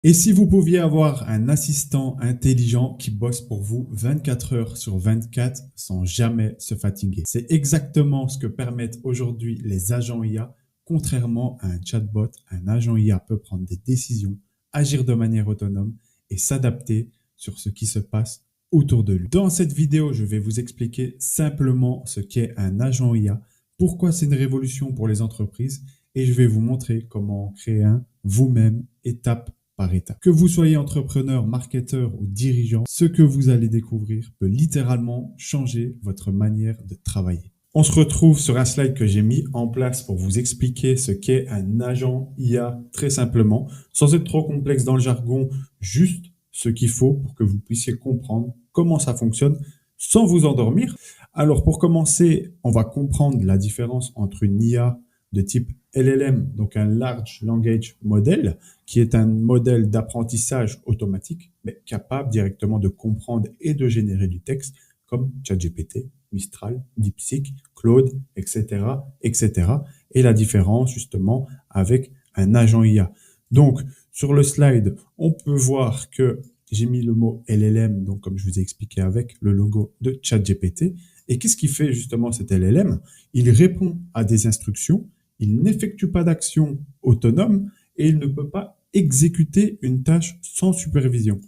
Et si vous pouviez avoir un assistant intelligent qui bosse pour vous 24 heures sur 24 sans jamais se fatiguer? C'est exactement ce que permettent aujourd'hui les agents IA. Contrairement à un chatbot, un agent IA peut prendre des décisions, agir de manière autonome et s'adapter sur ce qui se passe autour de lui. Dans cette vidéo, je vais vous expliquer simplement ce qu'est un agent IA, pourquoi c'est une révolution pour les entreprises et je vais vous montrer comment en créer un vous-même étape par étape. Que vous soyez entrepreneur, marketeur ou dirigeant, ce que vous allez découvrir peut littéralement changer votre manière de travailler. On se retrouve sur un slide que j'ai mis en place pour vous expliquer ce qu'est un agent IA très simplement, sans être trop complexe dans le jargon, juste ce qu'il faut pour que vous puissiez comprendre comment ça fonctionne sans vous endormir. Alors pour commencer, on va comprendre la différence entre une IA de type LLM, donc un Large Language Model, qui est un modèle d'apprentissage automatique, mais capable directement de comprendre et de générer du texte, comme ChatGPT, Mistral, DeepSeek, Claude, etc., etc. Et la différence, justement, avec un agent IA. Donc, sur le slide, on peut voir que j'ai mis le mot LLM, donc comme je vous ai expliqué avec le logo de ChatGPT. Et qu'est-ce qui fait justement cet LLM? Il répond à des instructions, il n'effectue pas d'action autonome et il ne peut pas exécuter une tâche sans supervision.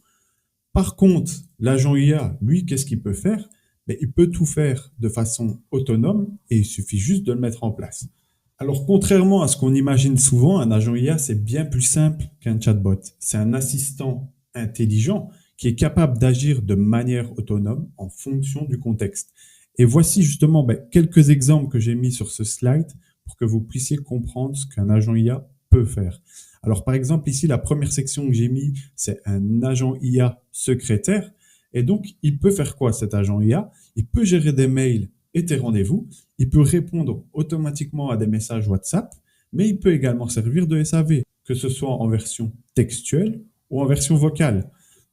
Par contre, l'agent IA, lui, qu'est-ce qu'il peut faire? Mais il peut tout faire de façon autonome et il suffit juste de le mettre en place. Alors, contrairement à ce qu'on imagine souvent, un agent IA, c'est bien plus simple qu'un chatbot. C'est un assistant intelligent qui est capable d'agir de manière autonome en fonction du contexte. Et voici justement quelques exemples que j'ai mis sur ce slide pour que vous puissiez comprendre ce qu'un agent IA peut faire. Alors, par exemple, ici, la première section que j'ai mis, c'est un agent IA secrétaire. Et donc, il peut faire quoi, cet agent IA? Il peut gérer des mails et tes rendez-vous. Il peut répondre automatiquement à des messages WhatsApp, mais il peut également servir de SAV, que ce soit en version textuelle ou en version vocale.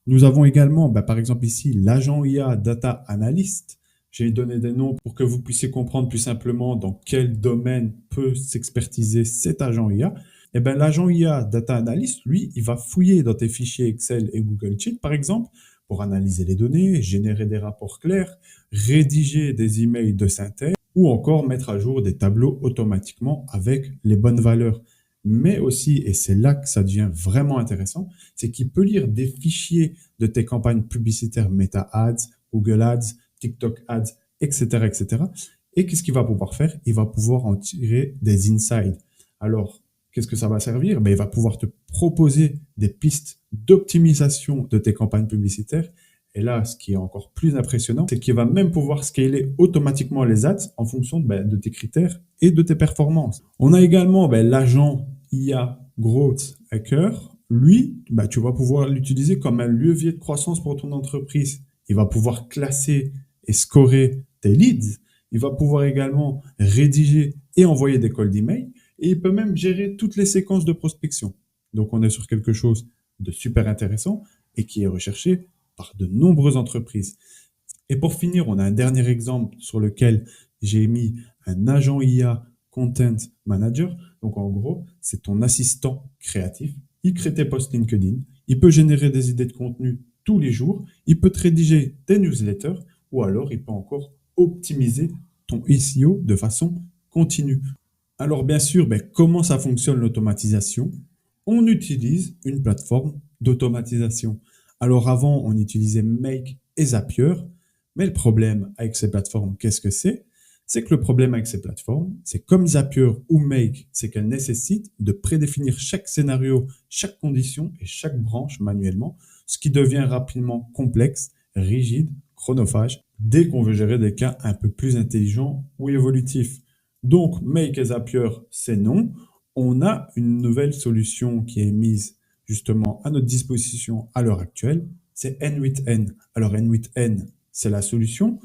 Nous avons également, par exemple ici, l'agent IA Data Analyst. J'ai donné des noms pour que vous puissiez comprendre plus simplement dans quel domaine peut s'expertiser cet agent IA. Eh bien, l'agent IA Data Analyst, lui, il va fouiller dans tes fichiers Excel et Google Sheet, par exemple, pour analyser les données, générer des rapports clairs, rédiger des emails de synthèse ou encore mettre à jour des tableaux automatiquement avec les bonnes valeurs. Mais aussi, et c'est là que ça devient vraiment intéressant, c'est qu'il peut lire des fichiers de tes campagnes publicitaires Meta Ads, Google Ads, TikTok Ads, etc., etc. Et qu'est-ce qu'il va pouvoir faire? Il va pouvoir en tirer des insights. Alors, qu'est-ce que ça va servir? Il va pouvoir te proposer des pistes d'optimisation de tes campagnes publicitaires. Et là, ce qui est encore plus impressionnant, c'est qu'il va même pouvoir scaler automatiquement les ads en fonction de tes critères et de tes performances. On a également l'agent IA Growth Hacker. Lui, tu vas pouvoir l'utiliser comme un levier de croissance pour ton entreprise. Il va pouvoir classer et scorer tes leads. Il va pouvoir également rédiger et envoyer des calls d'email. Et il peut même gérer toutes les séquences de prospection. Donc, on est sur quelque chose de super intéressant et qui est recherché par de nombreuses entreprises. Et pour finir, on a un dernier exemple sur lequel j'ai mis un agent IA Content Manager. Donc, en gros, c'est ton assistant créatif. Il crée tes posts LinkedIn. Il peut générer des idées de contenu tous les jours. Il peut te rédiger des newsletters ou alors il peut encore optimiser ton SEO de façon continue. Alors bien sûr, comment ça fonctionne l'automatisation? On utilise une plateforme d'automatisation. Alors avant, on utilisait Make et Zapier, mais le problème avec ces plateformes, qu'est-ce que c'est? C'est que le problème avec ces plateformes, c'est comme Zapier ou Make, c'est qu'elles nécessitent de prédéfinir chaque scénario, chaque condition et chaque branche manuellement, ce qui devient rapidement complexe, rigide, chronophage, dès qu'on veut gérer des cas un peu plus intelligents ou évolutifs. Donc, Make et Zapier, c'est non. On a une nouvelle solution qui est mise justement à notre disposition à l'heure actuelle, c'est N8N. Alors, N8N, c'est la solution.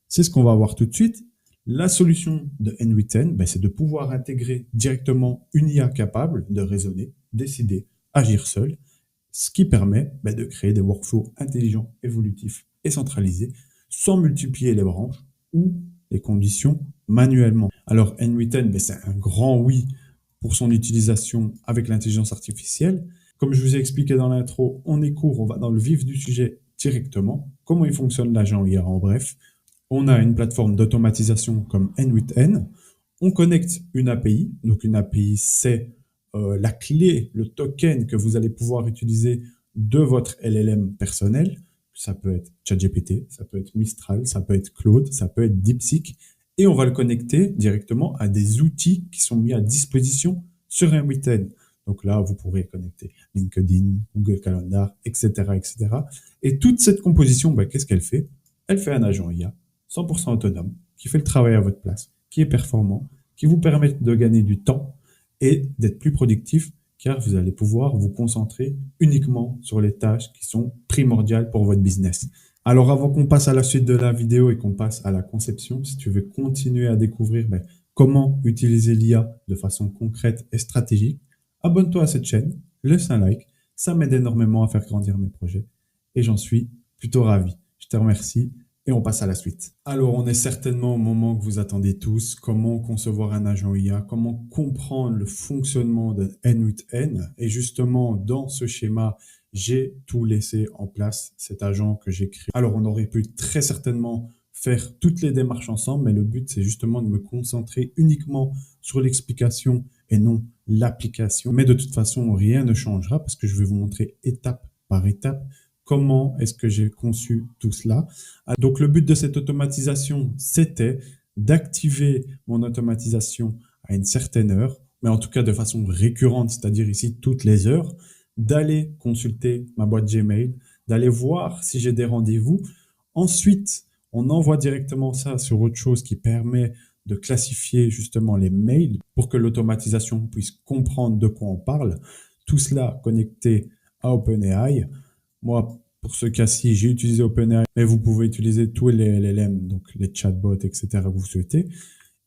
C'est ce qu'on va voir tout de suite. La solution de N8N, c'est de pouvoir intégrer directement une IA capable de raisonner, décider, agir seule, ce qui permet de créer des workflows intelligents, évolutifs et centralisés sans multiplier les branches ou les conditions manuellement. Alors N8N, c'est un grand oui pour son utilisation avec l'intelligence artificielle. Comme je vous ai expliqué dans l'intro, on est court, on va dans le vif du sujet directement. Comment il fonctionne l'agent IA en bref. On a une plateforme d'automatisation comme N8N. On connecte une API. Donc une API, c'est la clé, le token que vous allez pouvoir utiliser de votre LLM personnel. Ça peut être ChatGPT, ça peut être Mistral, ça peut être Claude, ça peut être DeepSeek. Et on va le connecter directement à des outils qui sont mis à disposition sur N8N. Donc là, vous pourrez connecter LinkedIn, Google Calendar, etc., etc. Et toute cette composition, qu'est-ce qu'elle fait? Elle fait un agent IA 100% autonome, qui fait le travail à votre place, qui est performant, qui vous permet de gagner du temps et d'être plus productif, car vous allez pouvoir vous concentrer uniquement sur les tâches qui sont primordiales pour votre business. Alors avant qu'on passe à la suite de la vidéo et qu'on passe à la conception, si tu veux continuer à découvrir comment utiliser l'IA de façon concrète et stratégique, abonne-toi à cette chaîne, laisse un like, ça m'aide énormément à faire grandir mes projets et j'en suis plutôt ravi. Je te remercie et on passe à la suite. Alors, on est certainement au moment que vous attendez tous. Comment concevoir un agent IA? Comment comprendre le fonctionnement de N8N? Et justement, dans ce schéma, j'ai tout laissé en place, cet agent que j'ai créé. Alors, on aurait pu très certainement faire toutes les démarches ensemble, mais le but, c'est justement de me concentrer uniquement sur l'explication et non l'application. Mais de toute façon, rien ne changera parce que je vais vous montrer étape par étape comment est-ce que j'ai conçu tout cela. Donc, le but de cette automatisation, c'était d'activer mon automatisation à une certaine heure, mais en tout cas de façon récurrente, c'est-à-dire ici toutes les heures, d'aller consulter ma boîte Gmail, d'aller voir si j'ai des rendez-vous. Ensuite, on envoie directement ça sur autre chose qui permet de classifier justement les mails pour que l'automatisation puisse comprendre de quoi on parle. Tout cela connecté à OpenAI. Moi, pour ce cas-ci, j'ai utilisé OpenAI, mais vous pouvez utiliser tous les LLM, donc les chatbots, etc. que vous souhaitez.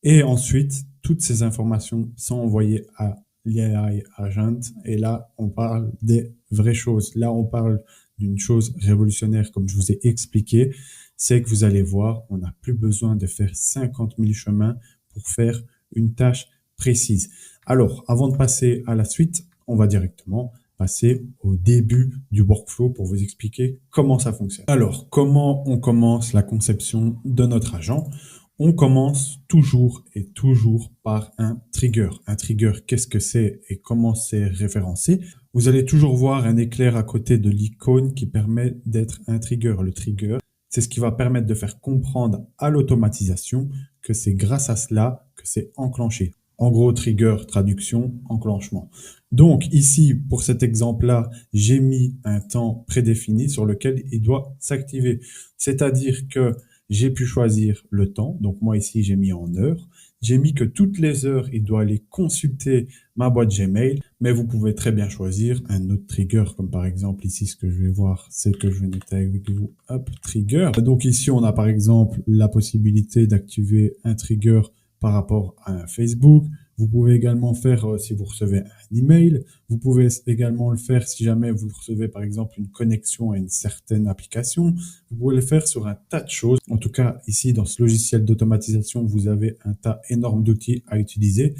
Et ensuite, toutes ces informations sont envoyées à l'AI Agent. Et là, on parle des vraies choses. Là, on parle d'une chose révolutionnaire, comme je vous ai expliqué. C'est que vous allez voir, on n'a plus besoin de faire 50 000 chemins pour faire une tâche précise. Alors, avant de passer à la suite, on va directement passer au début du workflow pour vous expliquer comment ça fonctionne. Alors, comment on commence la conception de notre agent? On commence toujours et toujours par un trigger. Un trigger, qu'est-ce que c'est et comment c'est référencé? Vous allez toujours voir un éclair à côté de l'icône qui permet d'être un trigger. Le trigger, c'est ce qui va permettre de faire comprendre à l'automatisation que c'est grâce à cela que c'est enclenché. En gros, trigger, traduction, enclenchement. Donc ici, pour cet exemple-là, j'ai mis un temps prédéfini sur lequel il doit s'activer. C'est-à-dire que j'ai pu choisir le temps. Donc moi ici, j'ai mis en heures. J'ai mis que toutes les heures, il doit aller consulter ma boîte Gmail. Mais vous pouvez très bien choisir un autre trigger. Comme par exemple ici, ce que je vais voir, c'est que je vais noter avec vous, hop, trigger. Donc ici, on a par exemple la possibilité d'activer un trigger par rapport à un Facebook. Vous pouvez également faire si vous recevez un email. Vous pouvez également le faire si jamais vous recevez par exemple une connexion à une certaine application. Vous pouvez le faire sur un tas de choses. En tout cas, ici dans ce logiciel d'automatisation, vous avez un tas énorme d'outils à utiliser.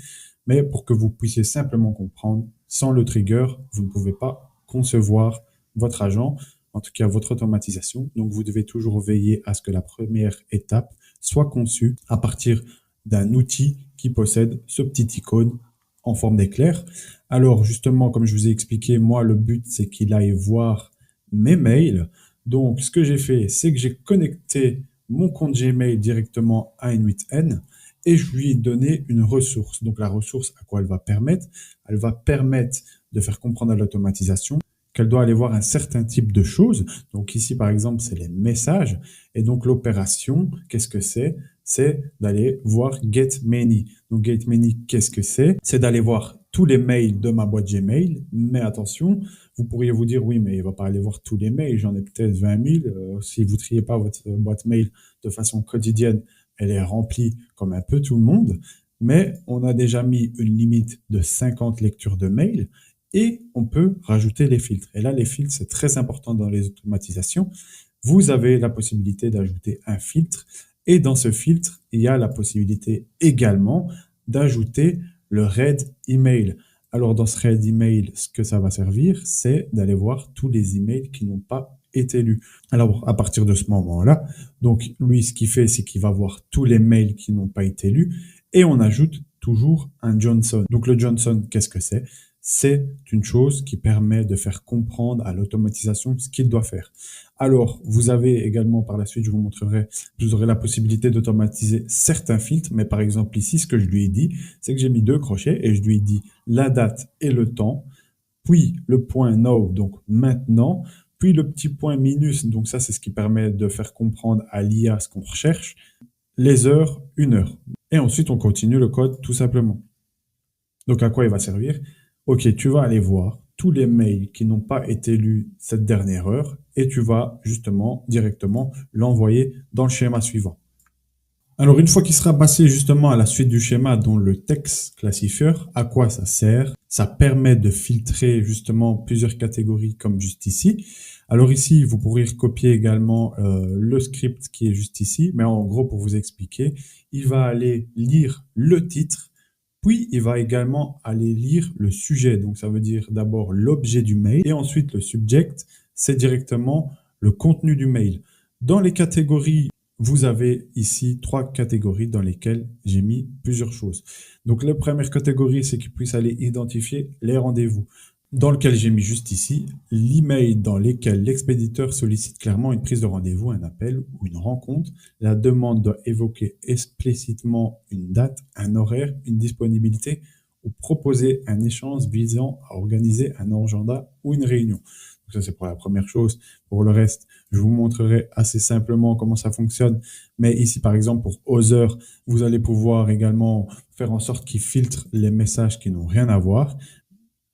Mais pour que vous puissiez simplement comprendre, sans le trigger, vous ne pouvez pas concevoir votre agent, en tout cas votre automatisation. Donc vous devez toujours veiller à ce que la première étape soit conçue à partir d'un outil qui possède ce petit icône en forme d'éclair. Alors justement, comme je vous ai expliqué, moi le but c'est qu'il aille voir mes mails. Donc ce que j'ai fait, c'est que j'ai connecté mon compte Gmail directement à N8N et je lui ai donné une ressource. Donc la ressource, à quoi elle va permettre? Elle va permettre de faire comprendre à l'automatisation qu'elle doit aller voir un certain type de choses. Donc ici, par exemple, c'est les messages. Et donc l'opération, qu'est-ce que c'est? C'est d'aller voir Get Many. Donc Get Many, qu'est-ce que c'est? C'est d'aller voir tous les mails de ma boîte Gmail. Mais attention, vous pourriez vous dire, oui, mais il ne va pas aller voir tous les mails. J'en ai peut-être 20 000. Si vous ne triez pas votre boîte mail de façon quotidienne, elle est remplie comme un peu tout le monde. Mais on a déjà mis une limite de 50 lectures de mails. Et on peut rajouter les filtres. Et là, les filtres, c'est très important dans les automatisations. Vous avez la possibilité d'ajouter un filtre. Et dans ce filtre, il y a la possibilité également d'ajouter le read email. Alors, dans ce thread email, ce que ça va servir, c'est d'aller voir tous les emails qui n'ont pas été lus. Alors, à partir de ce moment-là, donc lui, ce qu'il fait, c'est qu'il va voir tous les mails qui n'ont pas été lus et on ajoute toujours un Johnson. Donc, le Johnson, qu'est-ce que c'est? C'est une chose qui permet de faire comprendre à l'automatisation ce qu'il doit faire. Alors, vous avez également par la suite, je vous montrerai, vous aurez la possibilité d'automatiser certains filtres, mais par exemple ici, ce que je lui ai dit, c'est que j'ai mis 2 crochets et je lui ai dit la date et le temps, puis le point now, donc maintenant, puis le petit point minus, donc ça c'est ce qui permet de faire comprendre à l'IA ce qu'on recherche, les heures, 1 heure. Et ensuite on continue le code tout simplement. Donc à quoi il va servir? Ok, tu vas aller voir tous les mails qui n'ont pas été lus cette dernière heure et tu vas justement directement l'envoyer dans le schéma suivant. Alors, une fois qu'il sera passé justement à la suite du schéma, dont le text classifieur, à quoi ça sert? Ça permet de filtrer justement plusieurs catégories comme juste ici. Alors ici, vous pourrez recopier également le script qui est juste ici, mais en gros, pour vous expliquer, il va aller lire le titre, puis il va également aller lire le sujet. Donc, ça veut dire d'abord l'objet du mail et ensuite le subject, c'est directement le contenu du mail. Dans les catégories, vous avez ici 3 catégories dans lesquelles j'ai mis plusieurs choses. Donc, la première catégorie, c'est qu'il puisse aller identifier les rendez-vous, dans lequel j'ai mis juste ici l'email dans lequel l'expéditeur sollicite clairement une prise de rendez-vous, un appel ou une rencontre. La demande doit évoquer explicitement une date, un horaire, une disponibilité ou proposer un échange visant à organiser un agenda ou une réunion. Donc ça, c'est pour la première chose. Pour le reste, je vous montrerai assez simplement comment ça fonctionne. Mais ici, par exemple, pour Other, vous allez pouvoir également faire en sorte qu'il filtre les messages qui n'ont rien à voir.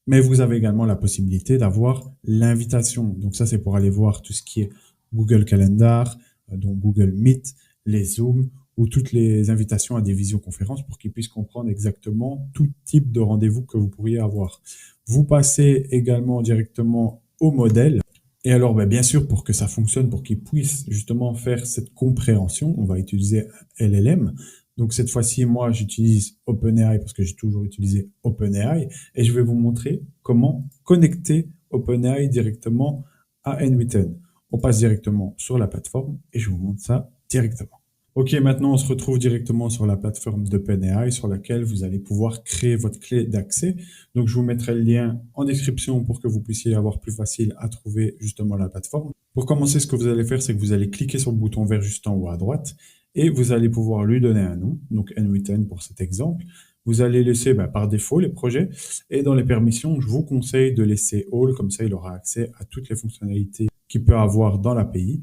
Mais vous avez également la possibilité d'avoir l'invitation. Donc ça, c'est pour aller voir tout ce qui est Google Calendar, donc Google Meet, les Zooms ou toutes les invitations à des visioconférences pour qu'ils puissent comprendre exactement tout type de rendez-vous que vous pourriez avoir. Vous passez également directement au modèle. Et alors, bien sûr, pour que ça fonctionne, pour qu'il puisse justement faire cette compréhension, on va utiliser un LLM. Donc cette fois-ci, moi, j'utilise OpenAI parce que j'ai toujours utilisé OpenAI et je vais vous montrer comment connecter OpenAI directement à n8n. On passe directement sur la plateforme et je vous montre ça directement. Ok, maintenant on se retrouve directement sur la plateforme d'OpenAI sur laquelle vous allez pouvoir créer votre clé d'accès. Donc je vous mettrai le lien en description pour que vous puissiez avoir plus facile à trouver justement la plateforme. Pour commencer, ce que vous allez faire, c'est que vous allez cliquer sur le bouton vert juste en haut à droite et vous allez pouvoir lui donner un nom, donc n8n pour cet exemple. Vous allez laisser par défaut les projets et dans les permissions, je vous conseille de laisser All, comme ça il aura accès à toutes les fonctionnalités qu'il peut avoir dans l'API.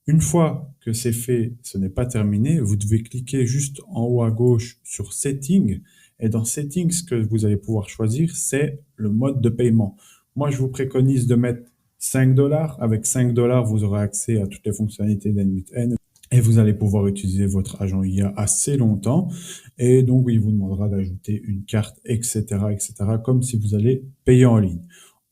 Une fois que c'est fait, ce n'est pas terminé, vous devez cliquer juste en haut à gauche sur Settings. Et dans Settings, ce que vous allez pouvoir choisir, c'est le mode de paiement. Moi, je vous préconise de mettre 5 $. Avec 5 $, vous aurez accès à toutes les fonctionnalités d'N8N. Et vous allez pouvoir utiliser votre agent IA assez longtemps. Et donc, il vous demandera d'ajouter une carte, etc., comme si vous allez payer en ligne.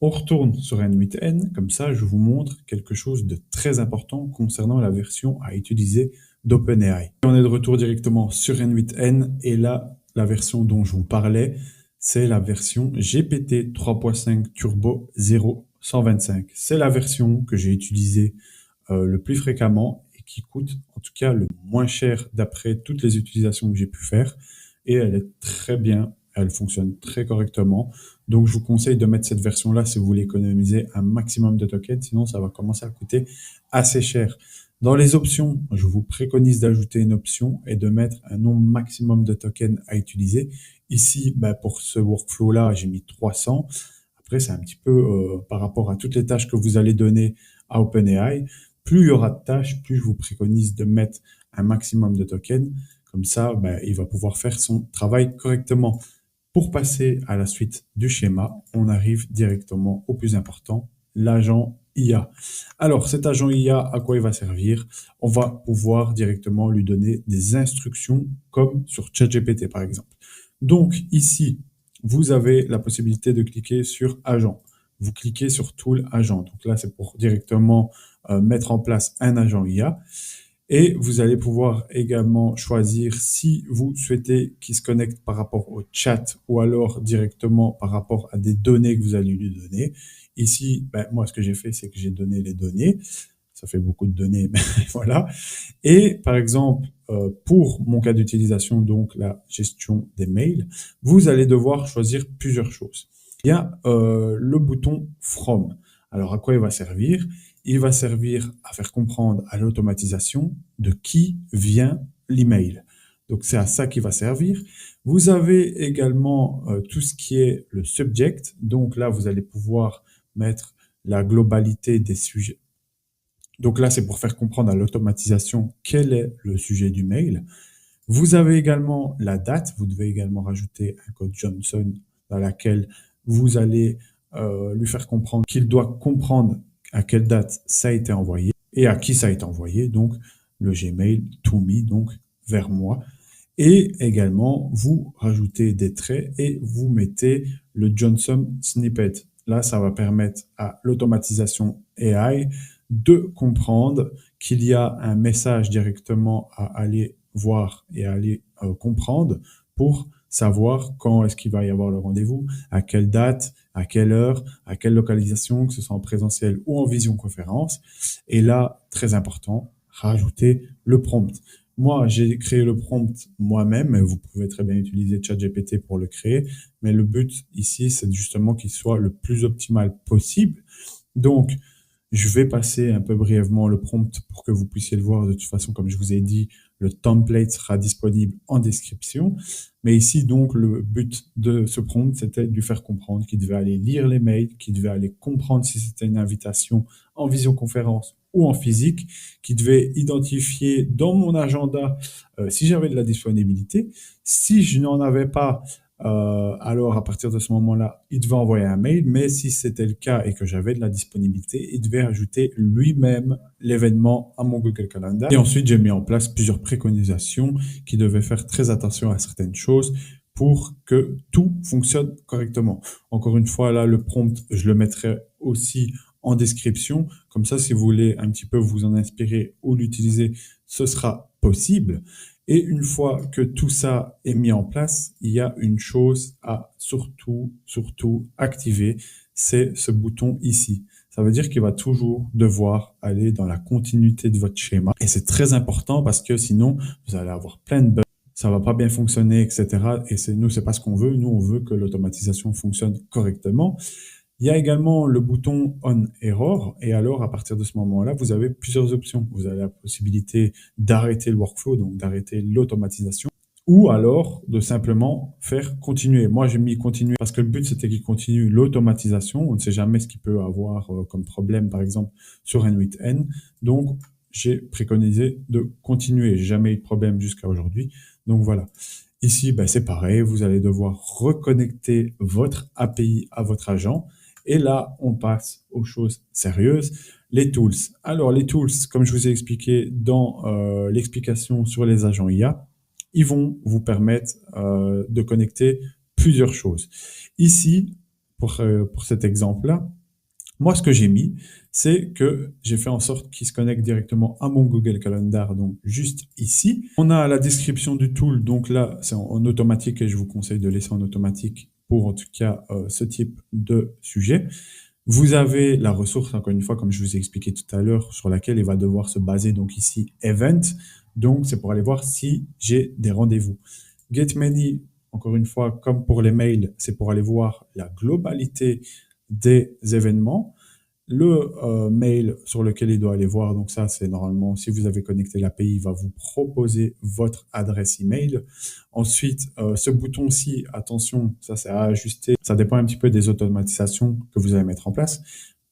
On retourne sur n8n, comme ça je vous montre quelque chose de très important concernant la version à utiliser d'OpenAI. On est de retour directement sur n8n et là, la version dont je vous parlais, c'est la version GPT 3.5 Turbo 0.125. C'est la version que j'ai utilisée le plus fréquemment et qui coûte en tout cas le moins cher d'après toutes les utilisations que j'ai pu faire et elle est très bien. Elle fonctionne très correctement. Donc, je vous conseille de mettre cette version-là si vous voulez économiser un maximum de tokens. Sinon, ça va commencer à coûter assez cher. Dans les options, je vous préconise d'ajouter une option et de mettre un nombre maximum de tokens à utiliser. Ici, pour ce workflow-là, j'ai mis 300. Après, c'est un petit peu par rapport à toutes les tâches que vous allez donner à OpenAI. Plus il y aura de tâches, plus je vous préconise de mettre un maximum de tokens. Comme ça, il va pouvoir faire son travail correctement. Pour passer à la suite du schéma, on arrive directement au plus important, l'agent IA. Alors, cet agent IA, à quoi il va servir? On va pouvoir directement lui donner des instructions comme sur ChatGPT par exemple. Donc ici, vous avez la possibilité de cliquer sur agent. Vous cliquez sur Tool agent. Donc là, c'est pour directement mettre en place un agent IA. Et vous allez pouvoir également choisir si vous souhaitez qu'il se connecte par rapport au chat ou alors directement par rapport à des données que vous allez lui donner. Ici, ben, moi, ce que j'ai fait, c'est que j'ai donné les données. Ça fait beaucoup de données, mais voilà. Et par exemple, pour mon cas d'utilisation, donc la gestion des mails, vous allez devoir choisir plusieurs choses. Il y a le bouton From. Alors, à quoi il va servir? Il va servir à faire comprendre à l'automatisation de qui vient l'email. Donc, c'est à ça qu'il va servir. Vous avez également tout ce qui est le subject. Donc là, vous allez pouvoir mettre la globalité des sujets. Donc là, c'est pour faire comprendre à l'automatisation quel est le sujet du mail. Vous avez également la date. Vous devez également rajouter un code Johnson dans laquelle vous allez lui faire comprendre qu'il doit comprendre à quelle date ça a été envoyé et à qui ça a été envoyé. Donc, le Gmail to me, donc vers moi. Et également, vous rajoutez des traits et vous mettez le Johnson snippet. Là, ça va permettre à l'automatisation AI de comprendre qu'il y a un message directement à aller voir et à aller comprendre pour savoir quand est-ce qu'il va y avoir le rendez-vous, à quelle date, à quelle heure, à quelle localisation, que ce soit en présentiel ou en visioconférence. Et là, très important, rajouter le prompt. Moi, j'ai créé le prompt moi-même, mais vous pouvez très bien utiliser ChatGPT pour le créer. Mais le but ici, c'est justement qu'il soit le plus optimal possible. Donc, je vais passer un peu brièvement le prompt pour que vous puissiez le voir. De toute façon, comme je vous ai dit, le template sera disponible en description. Mais ici, donc, le but de ce prompt, c'était de lui faire comprendre qu'il devait aller lire les mails, qu'il devait aller comprendre si c'était une invitation en visioconférence ou en physique, qu'il devait identifier dans mon agenda si j'avais de la disponibilité. Si je n'en avais pas, alors à partir de ce moment-là, il devait envoyer un mail, mais si c'était le cas et que j'avais de la disponibilité, il devait ajouter lui-même l'événement à mon Google Calendar. Et ensuite, j'ai mis en place plusieurs préconisations qui devaient faire très attention à certaines choses pour que tout fonctionne correctement. Encore une fois, là, le prompt, je le mettrai aussi en description. Comme ça, si vous voulez un petit peu vous en inspirer ou l'utiliser, ce sera possible. Et une fois que tout ça est mis en place, il y a une chose à surtout activer, c'est ce bouton ici. Ça veut dire qu'il va toujours devoir aller dans la continuité de votre schéma. Et c'est très important parce que sinon, vous allez avoir plein de bugs, ça va pas bien fonctionner, etc. Et c'est pas ce qu'on veut. Nous, on veut que l'automatisation fonctionne correctement. Il y a également le bouton On Error et alors à partir de ce moment-là, vous avez plusieurs options. Vous avez la possibilité d'arrêter le workflow, donc d'arrêter l'automatisation ou alors de simplement faire continuer. Moi, j'ai mis continuer parce que le but, c'était qu'il continue l'automatisation. On ne sait jamais ce qu'il peut avoir comme problème, par exemple, sur N8N. Donc, j'ai préconisé de continuer. J'ai jamais eu de problème jusqu'à aujourd'hui. Donc, voilà. Ici, ben, c'est pareil. Vous allez devoir reconnecter votre API à votre agent. Et là, on passe aux choses sérieuses, les tools. Alors, les tools, comme je vous ai expliqué dans l'explication sur les agents IA, ils vont vous permettre de connecter plusieurs choses. Ici, pour cet exemple-là, moi, ce que j'ai mis, c'est que j'ai fait en sorte qu'il se connecte directement à mon Google Calendar, donc juste ici. On a la description du tool, donc là, c'est en automatique et je vous conseille de laisser en automatique pour en tout cas ce type de sujet. Vous avez la ressource, encore une fois, comme je vous ai expliqué tout à l'heure, sur laquelle il va devoir se baser, donc ici, Event. Donc, c'est pour aller voir si j'ai des rendez-vous. Get Many, encore une fois, comme pour les mails, c'est pour aller voir la globalité des événements. Le mail sur lequel il doit aller voir, donc ça, c'est normalement, si vous avez connecté l'API, il va vous proposer votre adresse email. Ensuite, ce bouton-ci, attention, ça c'est à ajuster. Ça dépend un petit peu des automatisations que vous allez mettre en place.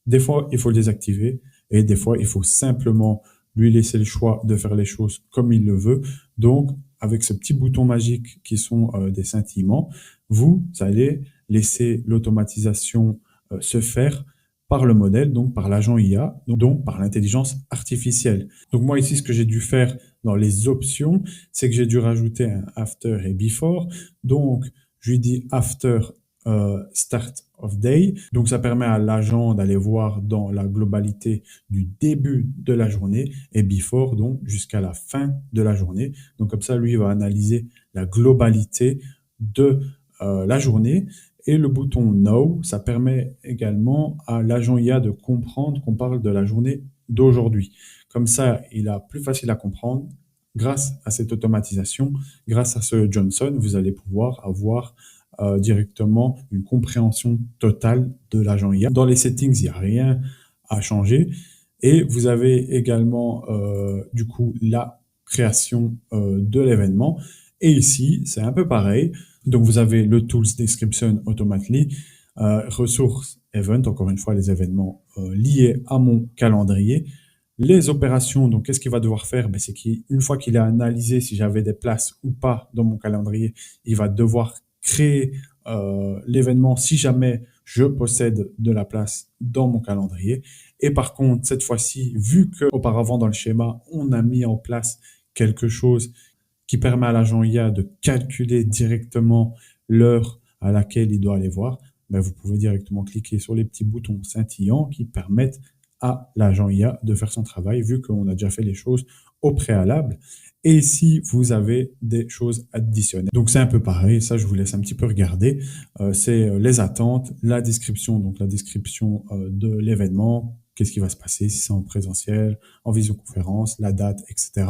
Des fois, il faut le désactiver et des fois, il faut simplement lui laisser le choix de faire les choses comme il le veut. Donc, avec ce petit bouton magique qui sont des scintillements, vous allez laisser l'automatisation se faire par le modèle, donc par l'agent IA, donc par l'intelligence artificielle. Donc moi ici, ce que j'ai dû faire dans les options, c'est que j'ai dû rajouter un after et before. Donc je lui dis after Start of Day. Donc, ça permet à l'agent d'aller voir dans la globalité du début de la journée et Before, donc jusqu'à la fin de la journée. Donc, comme ça, lui, il va analyser la globalité de la journée. Et le bouton Now, ça permet également à l'agent IA de comprendre qu'on parle de la journée d'aujourd'hui. Comme ça, il a plus facile à comprendre. Grâce à cette automatisation, grâce à ce Johnson, vous allez pouvoir avoir directement une compréhension totale de l'agent IA. Dans les settings, il n'y a rien à changer. Et vous avez également du coup la création de l'événement. Et ici, c'est un peu pareil. Donc, vous avez le Tools Description Automatically, Ressources Event, encore une fois, les événements liés à mon calendrier. Les opérations, donc qu'est-ce qu'il va devoir faire? C'est qu'une fois qu'il a analysé si j'avais des places ou pas dans mon calendrier, il va devoir créer l'événement si jamais je possède de la place dans mon calendrier. Et par contre, cette fois-ci, vu qu'auparavant dans le schéma, on a mis en place quelque chose qui permet à l'agent IA de calculer directement l'heure à laquelle il doit aller voir, vous pouvez directement cliquer sur les petits boutons scintillants qui permettent à l'agent IA de faire son travail, vu qu'on a déjà fait les choses au préalable. Et ici, vous avez des choses additionnelles. Donc, c'est un peu pareil. Ça, je vous laisse un petit peu regarder. C'est les attentes, la description, donc la description de l'événement, qu'est-ce qui va se passer, si c'est en présentiel, en visioconférence, la date, etc.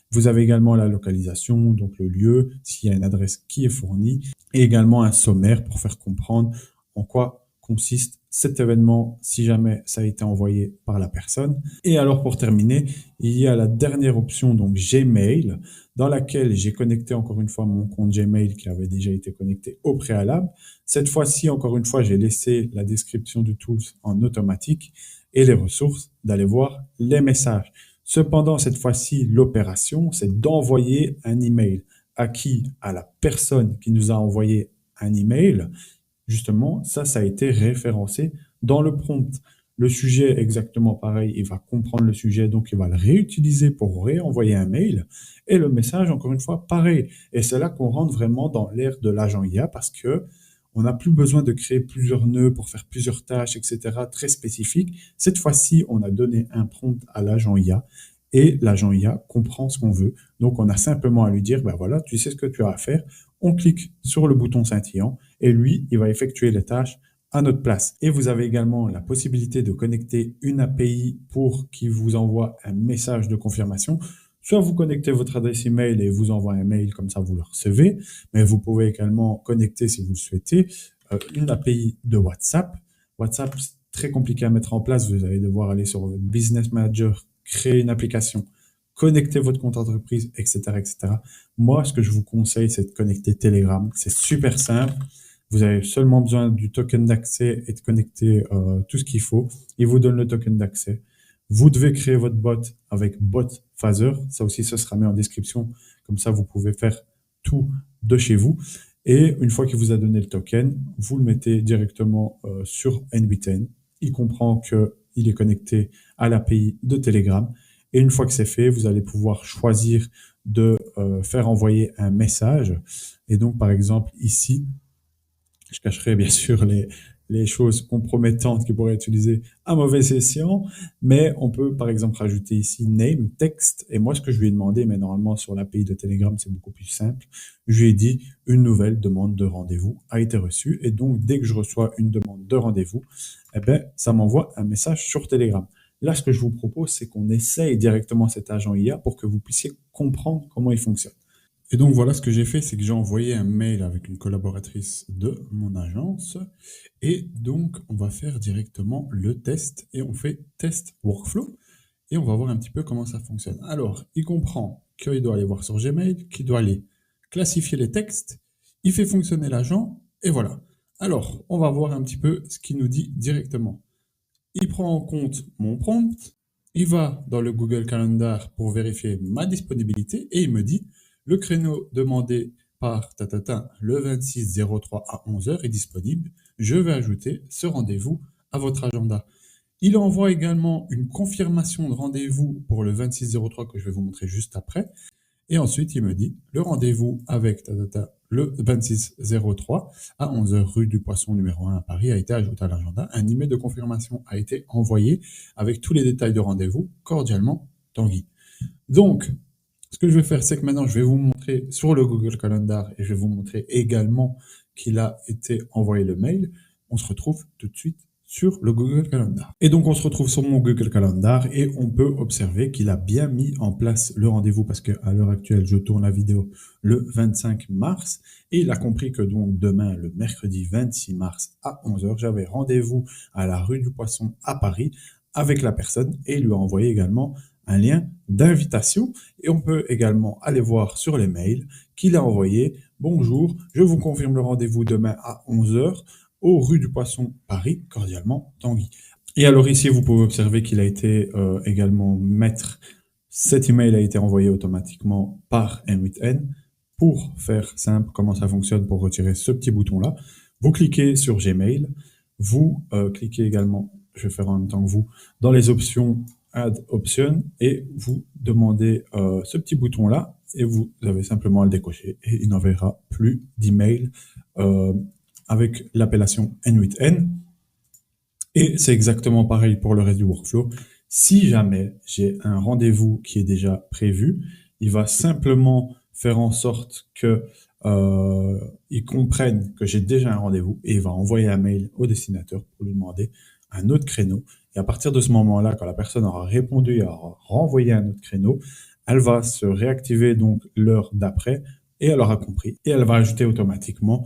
Vous avez également la localisation, donc le lieu, s'il y a une adresse qui est fournie, et également un sommaire pour faire comprendre en quoi consiste cet événement si jamais ça a été envoyé par la personne. Et alors pour terminer, il y a la dernière option, donc Gmail, dans laquelle j'ai connecté encore une fois mon compte Gmail qui avait déjà été connecté au préalable. Cette fois-ci, encore une fois, j'ai laissé la description du tools en automatique et les ressources d'aller voir les messages. Cependant, cette fois-ci, l'opération, c'est d'envoyer un email. À qui? À la personne qui nous a envoyé un email. Justement, ça a été référencé dans le prompt. Le sujet, exactement pareil, il va comprendre le sujet, donc il va le réutiliser pour réenvoyer un mail. Et le message, encore une fois, pareil. Et c'est là qu'on rentre vraiment dans l'ère de l'agent IA parce que on n'a plus besoin de créer plusieurs nœuds pour faire plusieurs tâches, etc., très spécifiques. Cette fois-ci, on a donné un prompt à l'agent IA et l'agent IA comprend ce qu'on veut. Donc, on a simplement à lui dire, voilà, tu sais ce que tu as à faire. On clique sur le bouton scintillant et lui, il va effectuer les tâches à notre place. Et vous avez également la possibilité de connecter une API pour qu'il vous envoie un message de confirmation. Soit vous connectez votre adresse email et vous envoie un mail, comme ça vous le recevez, mais vous pouvez également connecter, si vous le souhaitez, une API de WhatsApp. WhatsApp, c'est très compliqué à mettre en place. Vous allez devoir aller sur votre Business Manager, créer une application, connecter votre compte entreprise, etc., etc. Moi, ce que je vous conseille, c'est de connecter Telegram. C'est super simple. Vous avez seulement besoin du token d'accès et de connecter tout ce qu'il faut. Il vous donne le token d'accès. Vous devez créer votre bot avec Bot Phaser. Ça aussi, ce sera mis en description. Comme ça, vous pouvez faire tout de chez vous. Et une fois qu'il vous a donné le token, vous le mettez directement sur N8N. Il comprend qu'il est connecté à l'API de Telegram. Et une fois que c'est fait, vous allez pouvoir choisir de faire envoyer un message. Et donc, par exemple, ici, je cacherai bien sûr les choses compromettantes qui pourraient utiliser à mauvais escient, mais on peut par exemple rajouter ici name, texte, et moi ce que je lui ai demandé, mais normalement sur l'API de Telegram c'est beaucoup plus simple, je lui ai dit une nouvelle demande de rendez-vous a été reçue, et donc dès que je reçois une demande de rendez-vous, ça m'envoie un message sur Telegram. Là, ce que je vous propose, c'est qu'on essaye directement cet agent IA pour que vous puissiez comprendre comment il fonctionne. Et donc voilà, ce que j'ai fait, c'est que j'ai envoyé un mail avec une collaboratrice de mon agence. Et donc, on va faire directement le test et on fait test workflow. Et on va voir un petit peu comment ça fonctionne. Alors, il comprend qu'il doit aller voir sur Gmail, qu'il doit aller classifier les textes. Il fait fonctionner l'agent et voilà. Alors, on va voir un petit peu ce qu'il nous dit directement. Il prend en compte mon prompt. Il va dans le Google Calendar pour vérifier ma disponibilité et il me dit le créneau demandé par le 26-03 à 11h est disponible. Je vais ajouter ce rendez-vous à votre agenda. Il envoie également une confirmation de rendez-vous pour le 26-03 que je vais vous montrer juste après. Et ensuite, il me dit le rendez-vous avec le 26/03 à 11 heures rue du Poisson numéro 1 à Paris a été ajouté à l'agenda. Un email de confirmation a été envoyé avec tous les détails de rendez-vous. Cordialement, Tanguy. Donc, ce que je vais faire, c'est que maintenant, je vais vous montrer sur le Google Calendar et je vais vous montrer également qu'il a été envoyé le mail. On se retrouve tout de suite sur le Google Calendar. Et donc, on se retrouve sur mon Google Calendar et on peut observer qu'il a bien mis en place le rendez-vous parce qu'à l'heure actuelle, je tourne la vidéo le 25 mars et il a compris que donc demain, le mercredi 26 mars à 11 heures, j'avais rendez-vous à la rue du Poisson à Paris avec la personne et il lui a envoyé également un lien d'invitation et on peut également aller voir sur les mails qu'il a envoyé. Bonjour, je vous confirme le rendez-vous demain à 11 heures au rue du Poisson, Paris, cordialement, Tanguy. Et alors ici, vous pouvez observer qu'il a été également mettre, cet email a été envoyé automatiquement par M8N. Pour faire simple, comment ça fonctionne pour retirer ce petit bouton-là, vous cliquez sur Gmail, vous cliquez également, je vais faire en même temps que vous, dans les options Add Option et vous demandez ce petit bouton-là et vous avez simplement à le décocher et il n'enverra plus d'email avec l'appellation N8N. Et c'est exactement pareil pour le reste du workflow. Si jamais j'ai un rendez-vous qui est déjà prévu, il va simplement faire en sorte que ils comprennent que j'ai déjà un rendez-vous et il va envoyer un mail au destinateur pour lui demander un autre créneau. Et à partir de ce moment-là, quand la personne aura répondu et aura renvoyé un autre créneau, elle va se réactiver donc l'heure d'après et elle aura compris. Et elle va ajouter automatiquement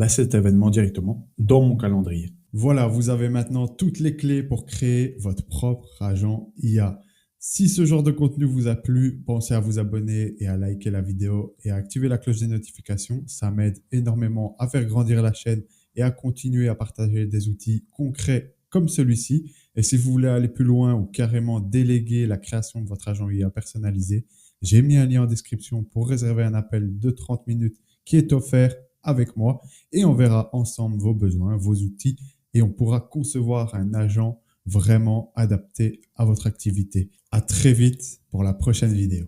cet événement directement dans mon calendrier. Voilà, vous avez maintenant toutes les clés pour créer votre propre agent IA. Si ce genre de contenu vous a plu, pensez à vous abonner et à liker la vidéo et à activer la cloche des notifications. Ça m'aide énormément à faire grandir la chaîne et à continuer à partager des outils concrets comme celui-ci. Et si vous voulez aller plus loin ou carrément déléguer la création de votre agent IA personnalisé, j'ai mis un lien en description pour réserver un appel de 30 minutes qui est offert avec moi et on verra ensemble vos besoins, vos outils et on pourra concevoir un agent vraiment adapté à votre activité. À très vite pour la prochaine vidéo.